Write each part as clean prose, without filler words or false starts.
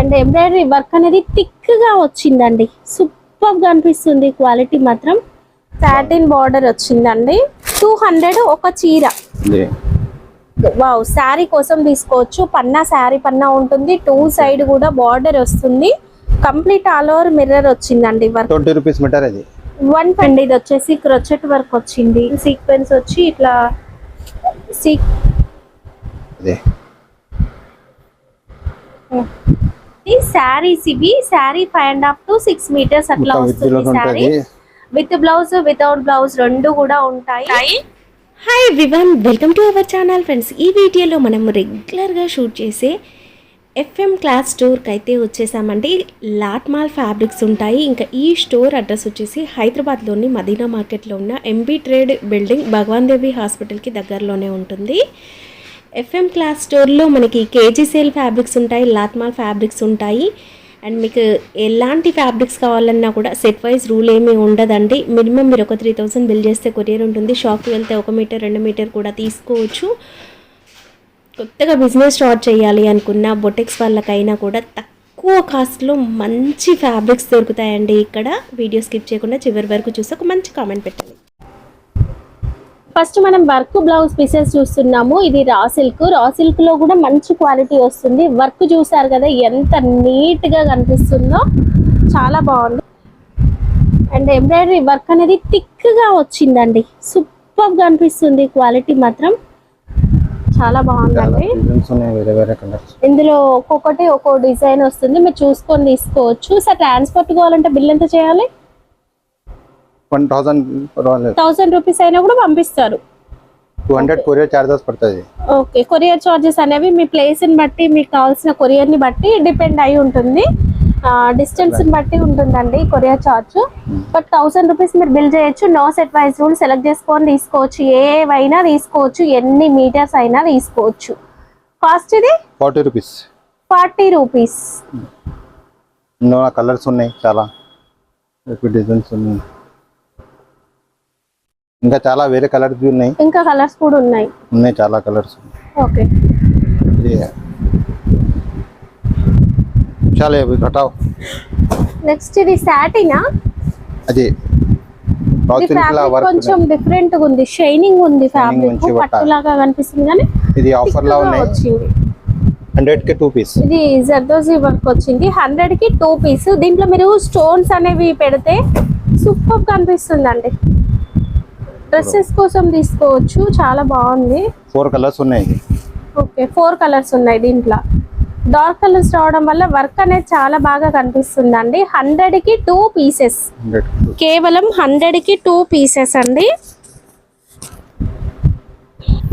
And embroidery work అనేది thick గా వచ్చిందండి. సూపర్ గా అనిపిస్తుంది. క్వాలిటీ మాత్రం సాటిన్ బార్డర్ వచ్చిందండి. 200 ఒక చీర. వావ్, శారీ కోసం తీసుకోవచ్చు. పన్నా శారీ పన్నా ఉంటుంది. 2 సైడ్ కూడా బార్డర్ వస్తుంది. కంప్లీట్ ఆల్ ఓవర్ మిర్రర్ వచ్చిందండి. వర్క్ 20 రూపీస్ మీటర్ ఇది. 120. ఇది వచ్చేసి క్రోచెట్ వర్క్ వచ్చింది. సీక్వెన్స్ వచ్చి ఇట్లా శారీస్ ఇవి. శారీ 5.5 to 6 మీటర్స్ అట్లా వస్తుంది. Sari with blouse without blouse రెండు కూడా ఉంటాయి. Hi everyone, welcome to our channel friends. ఈ వీడియోలో మనం రెగ్యులర్గా షూట్ చేసే ఎఫ్ఎం క్లాస్ స్టోర్కి అయితే వచ్చేసామండి. లాట్ మాల్ ఫ్యాబ్రిక్స్ ఉంటాయి. ఇంకా ఈ స్టోర్ అడ్రస్ వచ్చేసి హైదరాబాద్లోని మదీనా మార్కెట్లో ఉన్న ఎంబీ ట్రేడ్ బిల్డింగ్ భగవాన్ దేవి హాస్పిటల్కి దగ్గరలోనే ఉంటుంది. ఎఫ్ఎం క్లాస్ స్టోర్లో మనకి కేజీ సేల్ ఫ్యాబ్రిక్స్ ఉంటాయి, లాట్ మాల్ ఫ్యాబ్రిక్స్ ఉంటాయి. అండ్ మీకు ఎలాంటి ఫ్యాబ్రిక్స్ కావాలన్నా కూడా సెట్ వైజ్ రూల్ ఏమీ ఉండదండి. మినిమం మీరు ఒక 3000 బిల్ చేస్తే కొరియర్ ఉంటుంది. షాప్కి వెళ్తే 1 మీటర్ 2 మీటర్ కూడా తీసుకోవచ్చు. కొత్తగా బిజినెస్ స్టార్ట్ చేయాలి అనుకున్న బొటెక్స్ వాళ్ళకైనా కూడా తక్కువ కాస్ట్లో మంచి ఫ్యాబ్రిక్స్ దొరుకుతాయండి. ఇక్కడ వీడియో స్కిప్ చేయకుండా చివరి వరకు చూసి ఒక మంచి కామెంట్ పెట్టండి. ఫస్ట్ మనం వర్క్ బ్లౌజ్ పీసెస్ చూస్తున్నాము. ఇది రా సిల్క్. రా సిల్క్ లో కూడా మంచి క్వాలిటీ వస్తుంది. వర్క్ చూసారు కదా ఎంత నీట్ గా కనిపిస్తుందో, చాలా బాగుంది. అండ్ ఎంబ్రాయిడరీ వర్క్ అనేది థిక్ గా వచ్చిందండి. సూపర్ గా అనిపిస్తుంది. క్వాలిటీ మాత్రం చాలా బాగుందండి. ఇందులో ఒక్కొక్కటి ఒక్కో డిజైన్ వస్తుంది. మీరు చూసుకొని తీసుకోవచ్చు. సార్ ట్రాన్స్పోర్ట్ కావాలంటే బిల్ ఎంత చేయాలి? 1000 రూపీస్ అయినా కూడా పంపిస్తారు. 200 కొరియర్ చార్జెస్ పడుతుంది. ఓకే, కొరియర్ చార్జెస్ అనేవి మీ ప్లేస్ ని బట్టి, మీకు కావాల్సిన కొరియర్ ని బట్టి డిపెండ్ అయి ఉంటుంది. డిస్టెన్స్ ని బట్టి ఉంటుందండి కొరియర్ చార్జ్. బట్ 1000 రూపీస్ మీరు బిల్ చేయొచ్చు. No set wise rule. Select చేసుకొని తీసుకోవచ్చు. ఏవైనా తీసుకోవచ్చు, ఎన్ని మీటర్స్ అయినా తీసుకోవచ్చు. కాస్ట్ ఇది 40 రూపీస్. 40 రూపీస్. కలర్స్ ఉన్నాయి, చాలా డిజైన్స్ ఉన్నాయి. ఇంకా చాలా వేరే కలర్స్ ఉన్నాయి. ఇంకా కలర్స్ కూడా ఉన్నాయి. చాలా కలర్స్. ఓకే, చాలా హటావ్. నెక్స్ట్ ఇది సాటినా? అది కొంచెం డిఫరెంట్ గా ఉంది. షైనింగ్ ఉంది. ఫ్యాబ్రిక్ పట్టులాగా కనిపిస్తుంది కానీ ఇది ఆఫర్ లా ఉన్నాయి. 100 కి 2 పీస్. ఇది జర్దోజీ వర్క్ వచ్చింది. 100 కి 2 పీస్. దీంట్లో మీరు స్టోన్స్ అనేవి పెడితే సూపర్ కనిపిస్తుందండి. డ్రెస్సెస్ కోసం తీసుకోవచ్చు. చాలా బాగుంది. 4 కలర్స్ ఉన్నాయి. ఓకే, 4 కలర్స్ ఉన్నాయి. దీంట్లో డార్క్ కలర్స్ రావడం వల్ల వర్క్ అనేది చాలా బాగా కనిపిస్తుందండి. 100 కి 2 పీసెస్. కేవలం 100 కి 2 పీసెస్ అండి.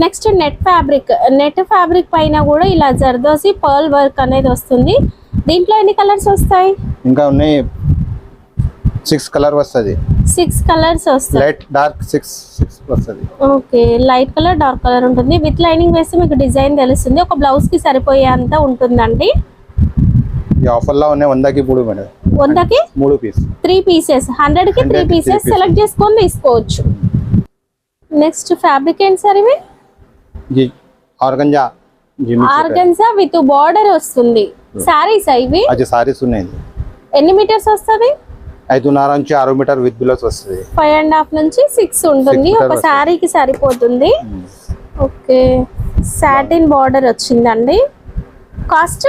Next net fabric. Net fabric పైన కూడా ఇలా జర్దోసి పర్ల్ వర్క్ అనేది వస్తుంది. దీంట్లో ఎన్ని కలర్స్ వస్తాయి? ఇంకా ఉన్నాయి. 6 కలర్ వస్తుంది. 6 కలర్స్ వస్తాయి. లైట్ డార్క్ 6 వస్తుంది. Okay, light colour dark colour ఉంటుంది. విత్ లైనింగ్ వేస్తే మీకు డిజైన్ తెలుస్తుంది. ఒక బ్లౌజ్ కి సరిపోయేంత ఉంటుందండి. ఈ ఆఫర్ లో ఉన్నాయి. 100 కి 3 మేడం. 100 కి 3 పీస్. 3 పీసెస్. 100 కి 3 పీసెస్ సెలెక్ట్ చేసుకొని తీసుకోవచ్చు. నెక్స్ట్ ఫ్యాబ్రిక్ ఏంటి సార్ ఇవి? ఆర్గంజా. ఆర్గంజా విత్ బార్డర్ వస్తుంది. సారీస్ ఇవి? అది సారీస్ ఉన్నాయి. ఎన్ని మీటర్స్ వస్తుంది? 5.5 నుంచి 6 మీటర్ విత్ బ్లౌజ్ వస్తుంది. 5.5 నుంచి 6 ఉంటుంది. ఒక సారీకి సరిపోతుంది. ఓకే, సాటిన్ బార్డర్ వచ్చిందండి. Cost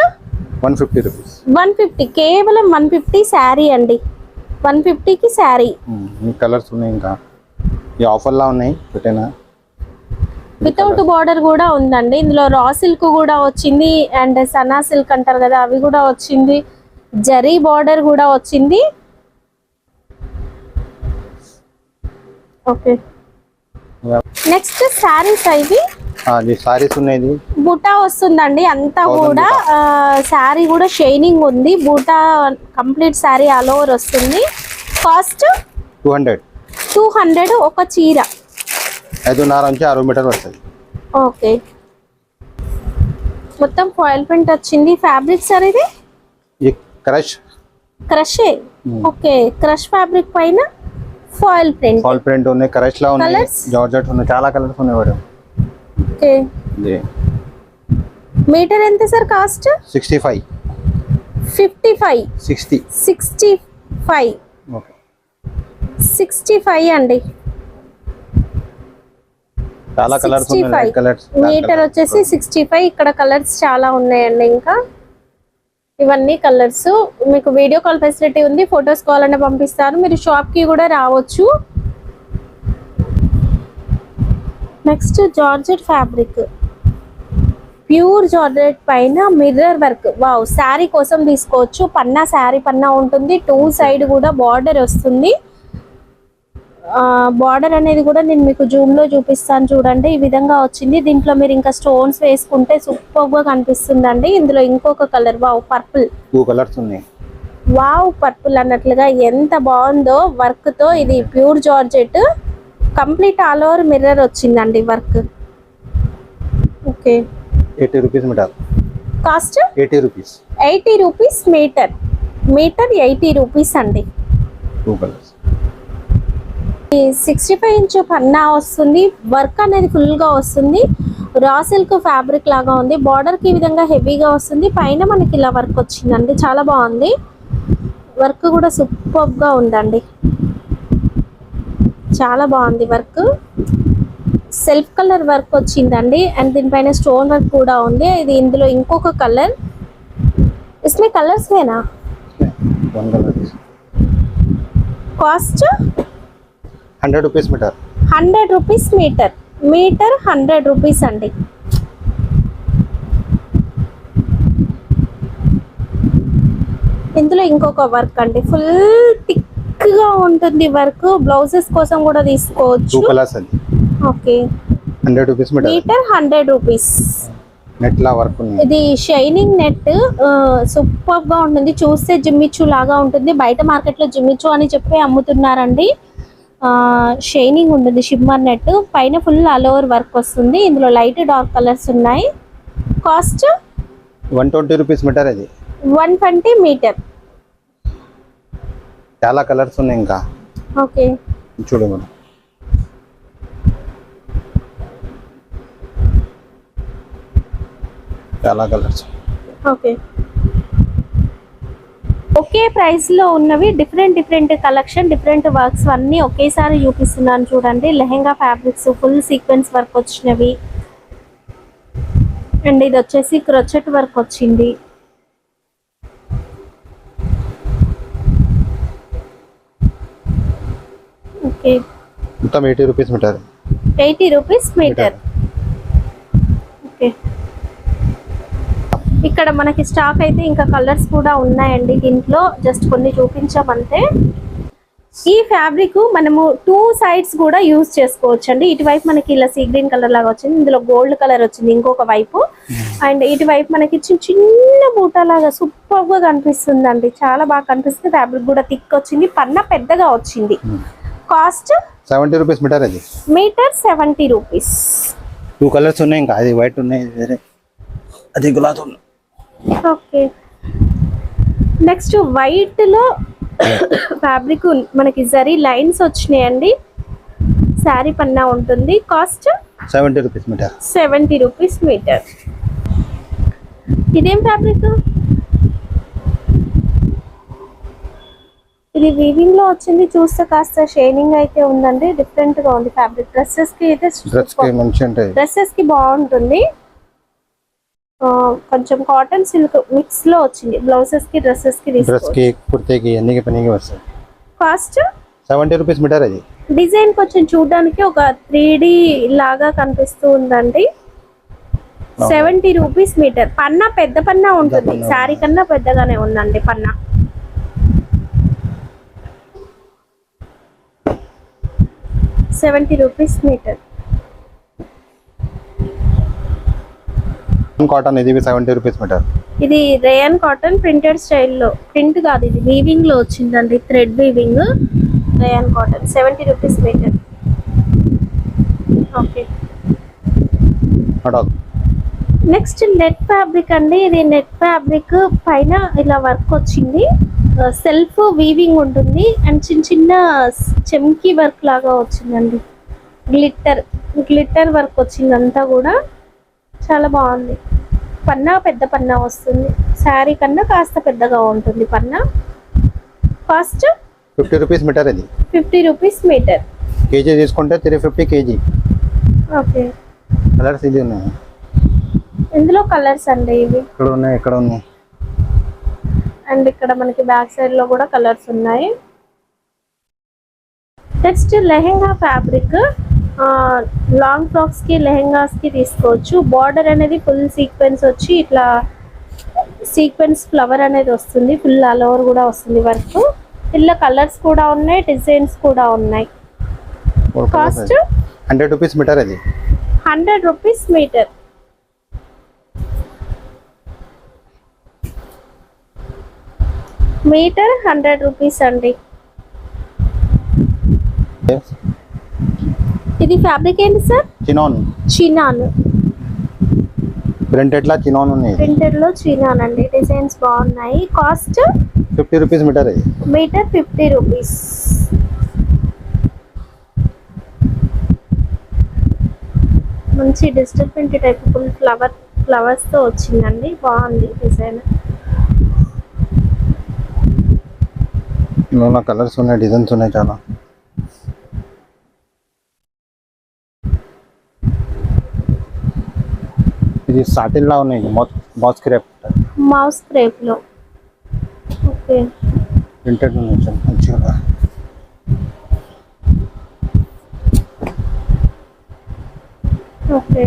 150 rupees. 150. కేవలం 150 శారీ అండి. 150 కి శారీ. కలర్స్ ఉన్నాయి. ఇంకా ఈ ఆఫర్ లా ఉన్నాయి. పెట్టేనా వితౌట్ బార్డర్ కూడా ఉందండి. ఇందులో రా సిల్క్ కూడా వచ్చింది. అండ్ సనా సిల్క్ అంటారు కదా, అవి కూడా వచ్చింది. జరీ బార్డర్ కూడా వచ్చింది. ఓకే, నెక్స్ట్ సారీస్ ఇవి. సారీస్ ఉన్నాయి. బూటా వస్తుందండి. అంతా కూడా సారీ కూడా షైనింగ్ ఉంది. బూటా కంప్లీట్ సారీ ఆల్ ఓవర్ వస్తుంది. కాస్ట్ 200 ఒక చీర. 5.5 నుంచి 6 మీటర్ వస్తుంది. ఓకే, మొత్తం ఫాయిల్ ప్రింట్ వచ్చింది. ఫ్యాబ్రిక్ సార్ ఇది క్రష్. ఓకే, క్రష్ ఫ్యాబ్రిక్ పైన ఫాయిల్ ప్రింట్ ఉన్నాయి. క్రష్ లా ఉన్నాయి. జార్జెట్ ఉన్నాయి. చాలా కలర్స్ ఉన్నాయి మేడం. ఓకే, మీటర్ ఎంత సార్ కాస్ట్? 65. 55 60 65 ఓకే 65 అండి. చాలా కలర్స్ ఉన్నాయి, 65 కలర్స్ మీటర్ వచ్చేసి 65. ఇక్కడ కలర్స్ చాలా ఉన్నాయండి. ఇంకా ఇవన్నీ కలర్స్. మీకు వీడియో కాల్ ఫెసిలిటీ ఉంది, ఫొటోస్ కావాలంటే పంపిస్తారు, మీరు షాప్ కి కూడా రావచ్చు. Next georgette fabric, pure georgette పైన మిర్రర్ వర్క్. వావ్, శారీ కోసం తీసుకోవచ్చు. పన్నా శారీ పన్నా ఉంటుంది, టూ సైడ్ కూడా బార్డర్ వస్తుంది. బార్డర్ అనేది కూడా నేను మీకు జూమ్ లో చూపిస్తాను చూడండి. ఈ విధంగా వచ్చింది. దీంట్లో మీరు ఇంకా స్టోన్స్ వేసుకుంటే సూపర్ గా కనిపిస్తుందండి. ఇందులో ఇంకొక కలర్, వావ్ పర్పుల్, 2 కలర్స్ ఉన్నాయి. వావ్ పర్పుల్ అన్నట్లుగా ఎంత బాగుందో వర్క్ తో. ఇది pure georgette, complete all over mirror వచ్చిందండి work. Okay, 80 rupees metre. Cost 80 rupees. 80 rupees metre. Metre 80 rupees అండి. 2 కలర్స్. 65 ఇంచ్ పన్నా వస్తుంది. వర్క్ అనేది ఫుల్ గా వస్తుంది. రా సిల్క్ ఫ్యాబ్రిక్ లాగా ఉంది. బార్డర్ కి ఈ విధంగా హెవీగా వస్తుంది. పైన మనకి ఇలా వర్క్ వచ్చిందండి, చాలా బాగుంది. వర్క్ కూడా సూపర్ గా ఉందండి, చాలా బాగుంది వర్క్. సెల్ఫ్ కలర్ వర్క్ వచ్చిందండి. అండ్ దీనిపైన స్టోన్ వర్క్ కూడా ఉంది. ఇది ఇందులో ఇంకొక కలర్. ఇస్మే కలర్స్ వేనా? 1 colour. Cost 100 rupees metre. 100 rupees metre. Metre 100 rupees అండి. ఇందులో ఇంకొక వర్క్ అండి, ఫుల్ థిక్ గా ఉంటుంది వర్క్. బ్లౌజెస్ కోసం కూడా తీసుకోవచ్చు. 2 కలర్స్ అది. Okay, 100 rupees metre. Metre 100 rupees. Net లా వర్క్ ఉంది. ఇది షైనింగ్ నెట్, సూపర్ గా ఉంటుంది. చూస్తే జిమ్మిచ్చు లాగా ఉంటుంది. బయట మార్కెట్ లో జిమ్మిచ్చు అని చెప్పి అమ్ముతున్నారండి. షైనింగ్ ఉంటుంది, షిమ్మర్ నెట్. పైన ఫుల్ ఆల్ ఓవర్ వర్క్ వస్తుంది. ఇందులో లైట్ డార్క్ కలర్స్ ఉన్నాయి. Cost 120 rupees metre. అది 120 మీటర్. చాలా కలర్స్ ఉన్నాయి. ఇంకా ఓకే, చూడు మనం. చాలా కలర్స్. ఓకే, ఒకే ప్రైస్ లో ఉన్నవి different different collection, different works అన్ని ఒకేసారి చూపిస్తున్నాను చూడండి. Lehenga fabrics full sequence work వచ్చినవి. అండ్ ఇది వచ్చేసి క్రోచెట్ వర్క్ వచ్చింది. ఓకే, మొత్తం 80 rupees metre. 80 rupees metre. Okay, ఇక్కడ మనకి స్టాక్ అయితే ఇంకా కలర్స్ కూడా ఉన్నాయండి. దీంట్లో జస్ట్ కొన్ని చూపించామంతే. ఈ ఫ్యాబ్రిక్ మనము 2 సైడ్స్ కూడా యూజ్ చేసుకోవచ్చు అండి. ఇటువైపు మనకి ఇలా సీ గ్రీన్ కలర్ లాగా వచ్చింది, ఇందులో గోల్డ్ కలర్ వచ్చింది ఇంకొక వైపు. అండ్ ఇటువైపు మనకి చిన్న బూటా లాగా సూపర్ గా కనిపిస్తుంది అండి, చాలా బాగా కనిపిస్తుంది. ఫ్యాబ్రిక్ కూడా థిక్ వచ్చింది, పన్నా పెద్దగా వచ్చింది. Cost 70 rupees metre. అది మీటర్ 70 రూపీస్. 2 కలర్స్ ఉన్నాయి. ఇంకా అది వైట్ ఉన్నాయి, వేరే అది గులాబీ ఉన్నాయి. ఓకే, నెక్స్ట్ వైట్ లో ఫ్యాబ్రిక్ మనకి జరీ లైన్స్ వచ్చినాయండి. శారీ పన్నా ఉంటుంది. Cost 70 rupees metre. 70 rupees metre. ఇదేం ఫ్యాబ్రిక్? ఇది వీవింగ్ లో వచ్చింది. చూస్తే కాస్త షైనింగ్ అయితే ఉందండి, డిఫరెంట్ గా ఉంది ఫ్యాబ్రిక్. డ్రెస్సెస్ కి అయితే డ్రెస్సెస్ కి బాగుంటుంది. కొంచెం కాటన్ సిల్క్ మిక్స్ లో వచ్చింది. బ్లౌజెస్ కి డ్రెస్సెస్ కి డ్రెస్ కి కుర్తీకి అన్నికి పనికి వస్తాయి. Cost 70 rupees metre. అది డిజైన్ కొంచెం చూడడానికి ఒక 3D లాగా కనిపిస్తూ ఉందండి. 70 రూపీస్ మీటర్. పన్నా పెద్ద పన్నా ఉంటుంది, శారీ కన్నా పెద్దగానే ఉందండి పన్నా. ₹70 మీటర్. కాటన్, ఇది 70 రూపీస్ మీటర్. ఇది రేయన్ కాటన్ ప్రింటెడ్ స్టైల్లో, ప్రింట్ కాదు ఇది వీవింగ్ లో వచ్చిందండి, thread weaving. Rayon cotton 70 rupees metre. Okay, next net fabric అండి. ఇది నెట్ ఫ్యాబ్రిక్ పైన ఇలా వర్క్ వచ్చింది, సెల్ఫ్ వీవింగ్ ఉంటుంది. అండ్ చిన్న చిన్న చెమ్కీ వర్క్ లాగా వచ్చిందండి. గ్లిట్టర్ వర్క్ వచ్చింది అంతా కూడా, చాలా బాగుంది. పన్నా పెద్ద పన్నా వస్తుంది, శారీ కన్నా కాస్త పెద్దగా ఉంటుంది పన్నా. కాస్ట్ 50 రూపీస్ మీటర్ ఇది. 50 రూపీస్ మీటర్. కేజీ తీసుకుంటే 350 కేజీ. ఓకే. కలర్స్ ఇది ఉన్నాయి. ఇందులో కలర్స్ అండి ఇవి. ఇక్కడ ఉన్నాయి, ఇక్కడ ఉన్నాయి. అండ్ ఇక్కడ మనకి బ్యాక్ సైడ్ లో కూడా కలర్స్ ఉన్నాయి. Next lehenga fabric, long frocks కి లెహెంగాస్ కి తీసుకోవచ్చు. బార్డర్ అనేది ఫుల్ సీక్వెన్స్ వచ్చి ఇట్లా సీక్వెన్స్ ఫ్లవర్ అనేది వస్తుంది, ఫుల్ ఆల్ ఓవర్ కూడా వస్తుంది వర్క్. ఇలా కలర్స్ కూడా ఉన్నాయి, డిజైన్స్ కూడా ఉన్నాయి. కాస్ట్ 100 రూపీస్ మీటర్ అది. 100 రూపీస్ మీటర్. మీటర్ 100 రూపీస్ అండి. ఇది ఫ్యాబ్రిక్ ఏంటి సార్? చినాన్. చినాన్. ప్రింటెడ్ లా చినాన్ ఉన్నాయి. ప్రింటెడ్ లో చినాన్ అండి, డిజైన్స్ బాగున్నాయి. కాస్ట్ 50 రూపీస్ మీటర్ అది. Metre 50 rupees. మంచి digital print type full flowers తో వచ్చిందండి, బాగుంది డిజైన్. ఇందులో కలర్స్ ఉన్నాయి, డిజైన్స్ ఉన్నాయి చాలా. ఇది సాటిన్ లా ఉన్నాయి, మౌస్ క్రేప్. మౌస్ క్రేప్ లో. ఓకే. ప్రింటెడ్ ఉన్నాయి చాలా మంచిగా. ఓకే.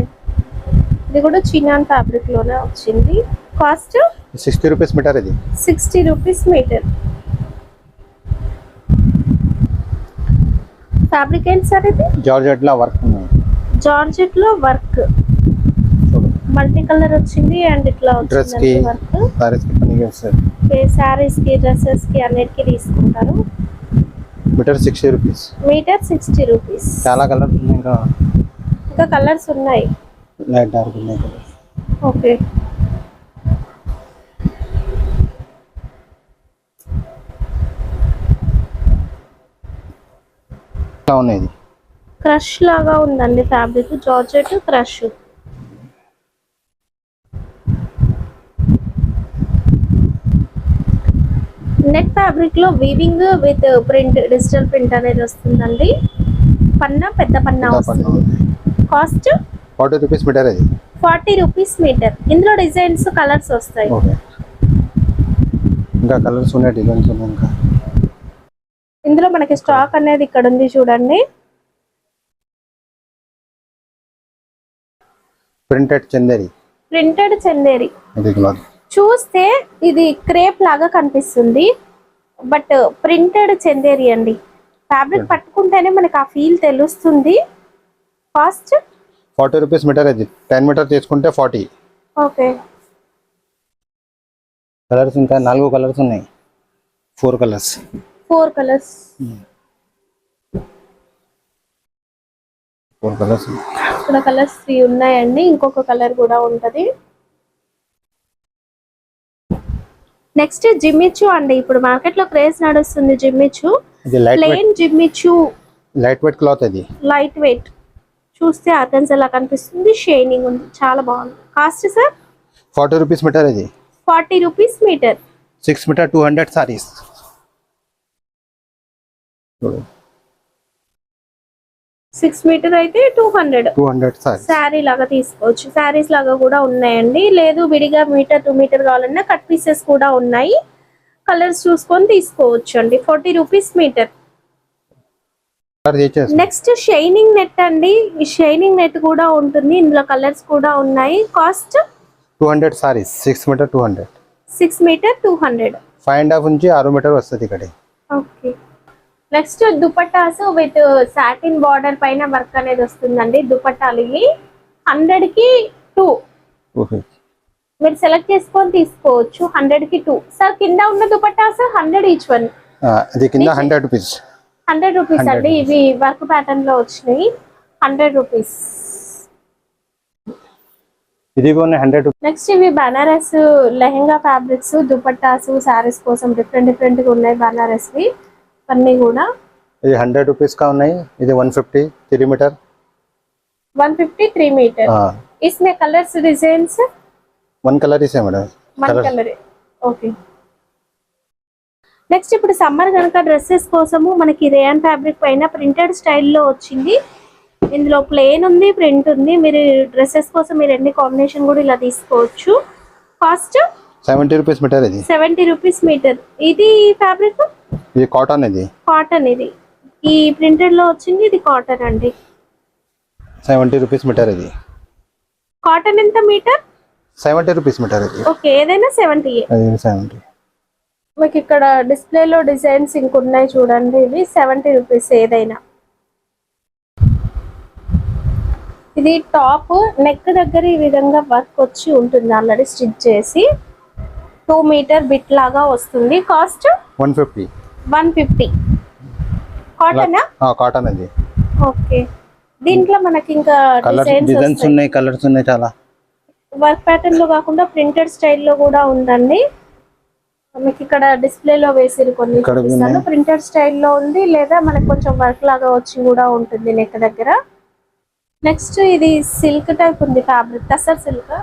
ఇది కూడా చినాన్ ఫ్యాబ్రిక్ లోనే వచ్చింది. కాస్ట్ 60 రూపీస్ మీటర్ ఇది. 60 రూపీస్ మీటర్. ఫ్యాబ్రిక్ ఏంటి సార్ ఇది? జార్జెట్ లా వర్క్ ఉన్నాయి. జార్జెట్ లో వర్క్ మల్టీ కలర్ వచ్చింది అండ్ ఇట్లా వచ్చింది వర్క్. సారీస్ కి పనికి వస్తుంది. సారీస్ కి, డ్రెస్సెస్ కి అన్నిటికీ తీసుకుంటారు. Metre 60 rupees. Metre 60 rupees. చాలా కలర్స్ ఉన్నాయి, ఇంకా కలర్స్ ఉన్నాయి. లైట్ డార్క్ ఉన్నాయి కలర్స్. ఓకే. ఇలా ఉన్నాయి. ఇది క్రష్ లాగా ఉందండి fabric, georgette crush. Net fabric లో weaving with print, digital print అనేది వస్తుందండి. పన్నా పెద్ద పన్నా వస్తుంది. కాస్ట్ 40 రూపీస్ మీటర్ అది. 40 రూపీస్ మీటర్. ఇందులో డిజైన్స్ కలర్స్ వస్తాయి. ఇంకా కలర్స్ ఉన్నాయి, డిజైన్స్ ఉన్నాయి. ఇంకా ఇందులో మనకి స్టాక్ అనేది ఇక్కడ ఉంది చూడండి. ప్రింటెడ్ చందేరి. ప్రింటెడ్ చందేరి. చూస్తే ఇది క్రేప్ లాగా కనిపిస్తుంది, బట్ ప్రింటెడ్ చందేరి అండి. ఫ్యాబ్రిక్ పట్టుకుంటేనే మనకి ఆ ఫీల్ తెలుస్తుంది. కాస్ట్ 40 రూపీస్ మీటర్ అది. 10 మీటర్ తీసుకుంటే 40. ఓకే. కలర్స్ ఇంకా 4 కలర్స్ ఉన్నాయి. 4 కలర్స్. 4 కలర్స్. 4 కలర్స్. ఇక్కడ కలర్స్ 3 ఉన్నాయండి, ఇంకొక కలర్ కూడా ఉంటది. నెక్స్ట్ జిమ్మిచూ అండి. ఇప్పుడు మార్కెట్ లో క్రేజ్ నడుస్తుంది Jimmy Choo. Plain Jimmy Choo, light weight cloth అది. Light weight. చూస్తే ఆర్గన్స్ ఎలా కనిపిస్తుంది, షైనింగ్ ఉంది, చాలా బాగుంది. కాస్ట్ సార్ 40 రూపీస్ మీటర్ అది. 40 rupees metre. 6 metre 200 saris. 6 metre అయితే 200 సారీస్. శారీ లాగా తీసుకోవచ్చు. శారీస్ లాగా కూడా ఉన్నాయండి. లేదు విడిగా మీటర్ 2 మీటర్ కావాలన్నా కట్ పీసెస్ కూడా ఉన్నాయి. కలర్స్ చూసుకొని తీసుకోవచ్చు అండి. 40 rupees metre. Next shining net అండి. ఈ షైనింగ్ నెట్ కూడా ఉంటుంది, ఇందులో కలర్స్ కూడా ఉన్నాయి. కాస్ట్ 200 సారీస్. 6 మీటర్ 200. 6 మీటర్ 200. 5.5 నుంచి 6 మీటర్ వస్తుంది ఇక్కడ. Okay. Next dupattas with satin border పైన వర్క్ అనేది వస్తుందండి. దుపట్టాలు ఇవి 100 కి 2. మీరు సెలెక్ట్ చేసుకొని తీసుకోవచ్చు. 100 కి 2. సార్ కింద ఉన్న దుపట్టాస్ 100 ఈచ్ వన్. అది కింద 100 రూపీస్. 100 రూపీస్ అండి. ఇవి వర్క్ ప్యాటర్న్ లో వచ్చినాయి. 100 రూపీస్. ఇది కూడా 100 రూపీస్. నెక్స్ట్ ఇవి బనారస్ లెహెంగా ఫ్యాబ్రిక్స్, దుపట్టాస్, సారీస్ కోసం డిఫరెంట్ గా ఉన్నాయి బనారస్ వి అన్నీ కూడా. ఇది 100 రూపీస్ का ఉన్నాయి. ఇది 150 3 मीटर. 150 3 मीटर. इसमें कलर्स डिजाइन्स వన్ కలర్ ఇసే madam. One colour. Okay. Next ఇప్పుడు సమ్మర్ కనుక డ్రెస్సెస్ కోసము మనకి రేయాన్ ఫ్యాబ్రిక్ పైన ప్రింటెడ్ స్టైల్లో వచ్చింది. ఇందులో ప్లెయిన్ ఉంది, ప్రింట్ ఉంది. మీరు డ్రెస్సెస్ కోసం మీరు ఎన్ని కాంబినేషన్ కూడా ఇలా తీసుకోవచ్చు. Cost 70 rupees metre. ఇది 70 రూపీస్ మీటర్. ఇది ఫ్యాబ్రిక్ ఇది కాటన్. ఇది కాటన్. ఇది ఈ ప్రింటెడ్ లో వచ్చింది. ఇది కాటన్ అండి. 70 రూపీస్ మీటర్. ఇది కాటన్ ఎంత మీటర్? 70 rupees metre. ఇది ఓకే. ఏదైనా 70. అది 70. మీకు ఇక్కడ డిస్ప్లేలో డిజైన్స్ ఇంకున్నాయి చూడండి. ఇవి 70 రూపీస్ ఏదైనా. ఇది టాప్ నెక్ దగ్గర ఈ విధంగా వర్క్ వచ్చి ఉంటుంది, ఆల్రెడీ స్టిచ్ చేసి 2 మీటర్ బిట్ లాగా వస్తుంది. కాస్ట్ 150. 150. కాటన్. కాటన్. అది ఓకే. దీంట్లో మనకి ఇంకా డిజైన్స్ ఉన్నాయి, కలర్స్ ఉన్నాయి చాలా. వర్క్ ప్యాటర్న్ లో కాకుండా ప్రింటెడ్ స్టైల్లో కూడా ఉందండి. మీకు ఇక్కడ డిస్ప్లేలో వేసి కొన్ని చూపిస్తాను. ప్రింటెడ్ స్టైల్లో ఉంది, లేదా మనకు కొంచెం వర్క్ లాగా వచ్చి కూడా ఉంటుంది నెక్ దగ్గర. నెక్స్ట్ ఇది సిల్క్ టైప్ ఉంది fabric. Tussar silk.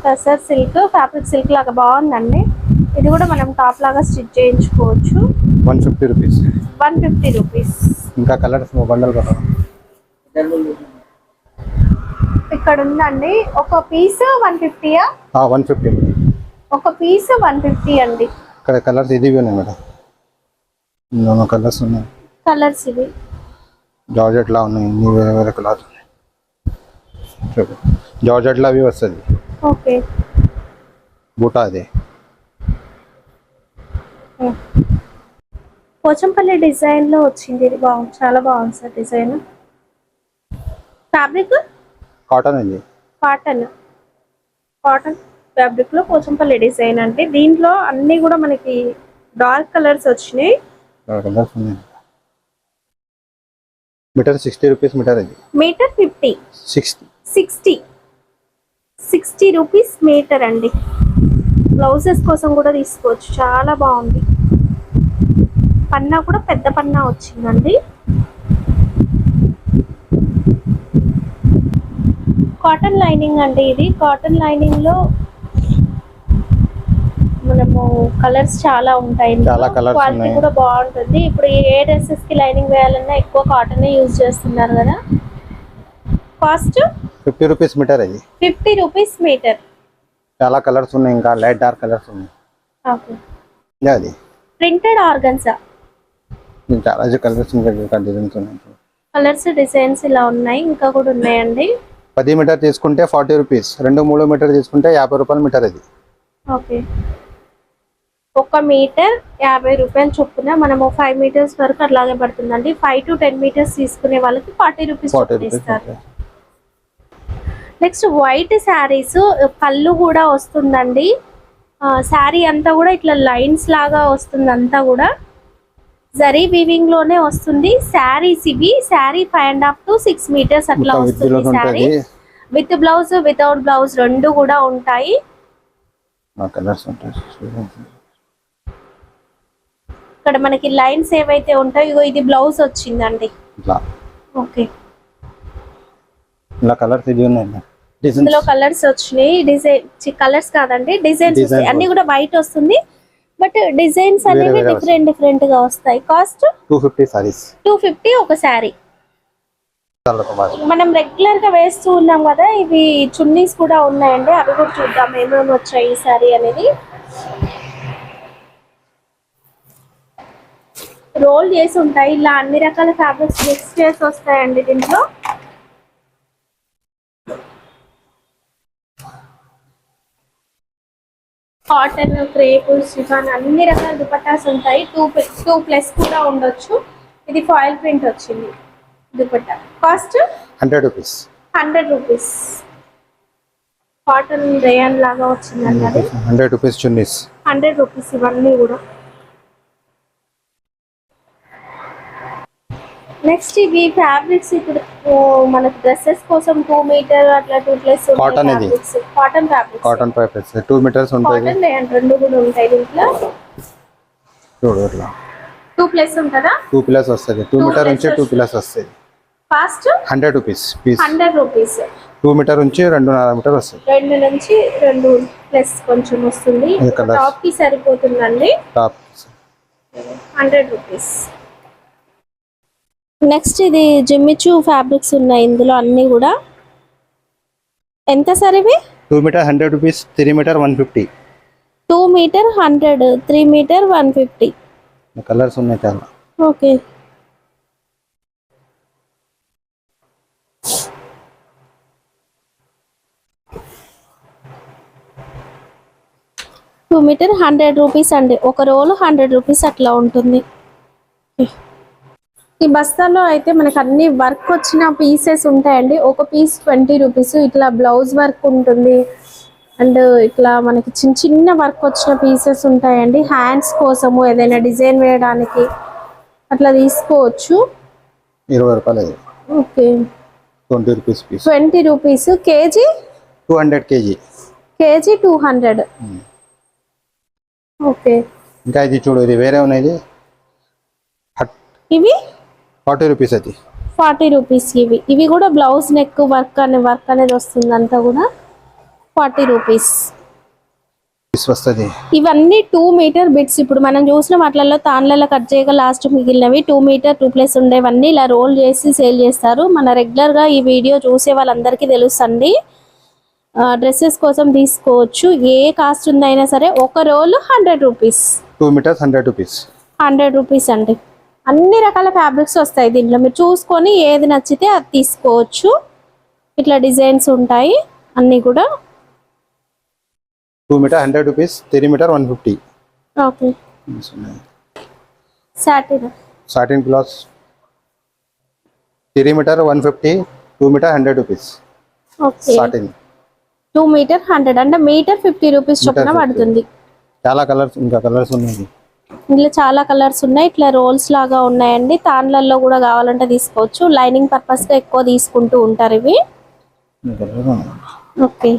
Tussar silk fabric. Silk లాగా బాగుందండి. ఇది కూడా మనం టాప్ లాగా స్టిచ్ చేయించుకోవచ్చు. 150 రూపీస్. 150 రూపీస్. ఇంకా కలర్స్ బండల్ కదా ఇక్కడ ఉందండి. ఒక పీస్ 150. 150. ఒక పీస్ 150 అండి. ఇక్కడ కలర్స్ ఇది ఉన్నాయి మేడం. ఇందులో కలర్స్ ఉన్నాయి. కలర్స్ ఇవి జార్జెట్ లా ఉన్నాయి. ఇన్ని వేరే కలర్స్ ఉన్నాయి. జార్జెట్ లా అవి వస్తుంది. ఓకే. బూటా. అది పోచంపల్లి డిజైన్ లో వచ్చింది. ఇది బాగుంది, చాలా బాగుంది సార్ డిజైన్. Fabric cotton. ఇది కాటన్. కాటన్ ఫ్యాబ్రిక్ లో పోచంపల్లి డిజైన్ అంటే దీంట్లో అన్ని కూడా మనకి డార్క్ కలర్స్ వచ్చినాయి. కలర్స్ ఉన్నాయి. Metre 60 rupees metre. ఇది మీటర్ 50. 60 రూపీస్ మీటర్ అండి. బ్లౌజెస్ కోసం కూడా తీసుకోవచ్చు. చాలా బాగుంది. పన్నా కూడా పెద్ద పన్నా వచ్చిందండి. కాటన్ లైనింగ్ అండి. ఇది కాటన్ లైనింగ్ లో మనము కలర్స్ చాలా ఉంటాయి. క్వాలిటీ కూడా బాగుంటుంది. ఇప్పుడు ఏ డ్రెస్సెస్ కి లైనింగ్ వేయాలన్నా ఎక్కువ కాటన్ యూజ్ చేస్తున్నారు కదా. Cost 50 rupees metre. ఇది 50 రూపీస్ మీటర్. చాలా కలర్స్ ఉన్నాయి. ఇంకా లైట్ డార్క్ కలర్స్ ఉన్నాయి. ఓకే. అది ప్రింటెడ్ ఆర్గన్సా. చాలా కలర్స్ ఇంకా డిజైన్స్ ఉన్నాయి. కలర్స్ డిజైన్స్ ఇలా ఉన్నాయి. ఇంకా కూడా ఉన్నాయండి. 10 మీటర్ తీసుకుంటే 40 రూపీస్. 2-3 మీటర్ తీసుకుంటే 50 రూపాయలు మీటర్. ఇది ఓకే. 1 మీటర్ 50 రూపాయలు చొప్పున మనము 5 మీటర్స్ వరకు అట్లాగే పడుతుందండి. 5 to 10 మీటర్స్ తీసుకునే వాళ్ళకి 40 రూపీస్ ఇస్తారు. Next white saris. పళ్ళు కూడా వస్తుందండి. శారీ అంతా కూడా ఇట్లా లైన్స్ లాగా వస్తుంది. అంతా కూడా జరీ వీవింగ్ లోనే వస్తుంది. శారీస్ ఇవి. శారీ 5.5 to 6 మీటర్స్ అట్లా వస్తుంది. Sari with blouse without blouse రెండు కూడా ఉంటాయి. ఇక్కడ మనకి లైన్స్ ఏవైతే ఉంటాయో ఇగో ఇది బ్లౌజ్ వచ్చిందండి. ఓకే. ఇలా కలర్స్ ఇది ఉన్నాయి. ఇందులో కలర్స్ వచ్చినాయి. డిజైన్ కలర్స్ కాదండి, డిజైన్స్ వస్తాయి. అన్ని కూడా వైట్ వస్తుంది, బట్ డిజైన్స్ అనేవి డిఫరెంట్ గా వస్తాయి. కాస్ట్ 250 సారీస్. 250 ఒక శారీ. మనం రెగ్యులర్ గా వేస్తూ ఉన్నాం కదా. ఇవి చున్నీస్ కూడా ఉన్నాయండి. అవి కూడా చూద్దాం ఏమేమి వచ్చాయి ఈ శారీ అనేది. రోల్ చేసి ఉంటాయి. ఇలా అన్ని రకాల ఫ్యాబ్రిక్స్ మిక్స్ చేసి వస్తాయండి దీంట్లో. కాటన్, క్రేప్, షిఫాన్ అన్ని రకాల దుపట్టాస్ ఉంటాయి. 2+ కూడా ఉండొచ్చు. ఇది ఫాయిల్ ప్రింట్ వచ్చింది dupatta. Cost 100 rupees. 100 rupees. Cotton rayon లాగా వచ్చిందండి. అది 100 రూపీస్ చున్నీస్. 100 రూపీస్ ఇవన్నీ కూడా. నెక్స్ట్ ఇవి ఫ్యాబ్రిక్స్. ఇప్పుడు మనకు డ్రెస్సెస్ కోసం 2 మీటర్ అట్లా 2+ కాటన్. ఇది cotton fabrics. Cotton fabrics 2 metres ఉంటాయి. కాటన్ రేయాన్ రెండు కూడా ఉంటాయి దీంట్లో. చూడు ఇట్లా 2+ ఉంటదా? 2+ వస్తది. 2 మీటర్ నుంచి 2+ వస్తది. Cost 100 rupees piece. 100 rupees. 2 metre నుంచి 2.5 మీటర్ వస్తుంది. 2 నుంచి 2 ప్లస్ కొంచెం వస్తుంది. ఇది colours. టాప్ కి సరిపోతుందండి. Top 100 rupees. నెక్స్ట్ ఇది జిమ్మిచూ ఫ్యాబ్రిక్స్ ఉన్నాయి ఇందులో అన్ని కూడా. ఎంత సార్ ఇవి? 2 metre 100 rupees, 3 metre 150. 2 metre 100, 3 metre 150. Colours ఉన్నాయి చాలా. ఓకే. టూ మీటర్ 100 రూపీస్ అండి. ఒక రోల్ 100 రూపీస్ అట్లా ఉంటుంది. ఈ బస్తాలో అయితే మనకు అన్ని వర్క్ వచ్చిన పీసెస్ ఉంటాయండి. ఒక పీస్ 20 రూపీస్. ఇట్లా బ్లౌజ్ వర్క్ ఉంటుంది అండ్ ఇట్లా మనకి చిన్న చిన్న వర్క్ వచ్చిన పీసెస్ ఉంటాయండి. హ్యాండ్స్ కోసము ఏదైనా డిజైన్ వేయడానికి అట్లా తీసుకోవచ్చు. 20 రూపాయలు. Okay. 20 rupees piece. 20 rupees. KG 200 KG. KG 200. Okay. ఇంకా ఇది చూడు, ఇది వేరే ఉన్నాయి. ఇవి 40 రూపీస్. అది 40 రూపీస్. ఇవి కూడా బ్లౌజ్ నెక్ వర్క్ అనేది వస్తుంది అంతా కూడా 40 రూపీస్ వస్తుంది. ఇవన్నీ 2 మీటర్ బిట్స్. ఇప్పుడు మనం చూసిన వాటిల్లో తాన్లలో కట్ చేయగా లాస్ట్ మిగిలినవి 2 మీటర్ 2+ ఉండేవన్నీ ఇలా రోల్ చేసి సేల్ చేస్తారు. మన రెగ్యులర్ గా ఈ వీడియో చూసే వాళ్ళందరికీ తెలుసండి. డ్రెస్సెస్ కోసం తీసుకోవచ్చు. ఏ కాస్ట్ ఉందైనా సరే. ఒక roll 100 rupees. 2 metres 100 rupees. 100 rupees అండి. అన్ని రకాల ఫ్యాబ్రిక్స్ వస్తాయి దీంట్లో. మీరు చూసుకొని ఏది నచ్చితే అది తీసుకోవచ్చు. ఇట్లా డిజైన్స్ ఉంటాయి అన్నీ కూడా. 2 metre 100 rupees, 3 metre 150. Okay. Satin satin cloth 3 metre 150, 2 metre 100 rupees. Okay. Satin 2 metre 100 అంటే మీటర్ 50 రూపీస్ చొప్పున పడుతుంది. చాలా కలర్స్, ఇంకా కలర్స్ ఉన్నాయి. ఇందులో చాలా కలర్స్ ఉన్నాయి. ఇట్లా రోల్స్ లాగా ఉన్నాయండి. తాన్లలో కూడా కావాలంటే తీసుకోవచ్చు. లైనింగ్ పర్పస్ గా ఎక్కువ తీసుకుంటూ ఉంటారు ఇవి. ఓకే.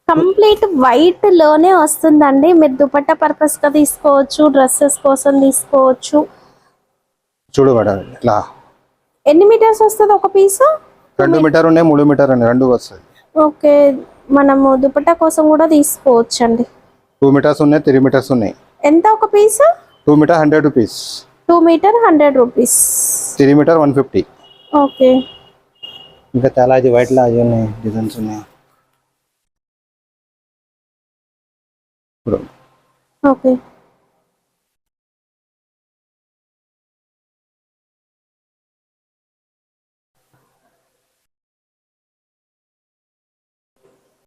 కంప్లీట్ వైట్ లోనే వస్తుందండి. మీరు దుపట్టా పర్పస్ గా తీసుకోవచ్చు, డ్రెస్సెస్ కోసం తీసుకోవచ్చు. చూడు మేడం ఇట్లా. ఎన్ని మీటర్స్ వస్తుంది ఒక పీస్? 2 మీటర్ ఉన్నాయి, 3 మీటర్ ఉన్నాయి, రెండు వస్తాయి. ఓకే. మనము దుపట్టా కోసం కూడా తీసుకోవచ్చు అండి. 2 మీటర్స్ ఉన్నాయి, 3 మీటర్స్ ఉన్నాయి. ఎంత ఒక piece? 2 metre 100 rupees. 2 metre 100 rupees. 3 metre 150. Okay. ఇంకా చాలా ఇది వైట్ లా అది ఉన్నాయి, డిజైన్స్ ఉన్నాయి. ఓకే.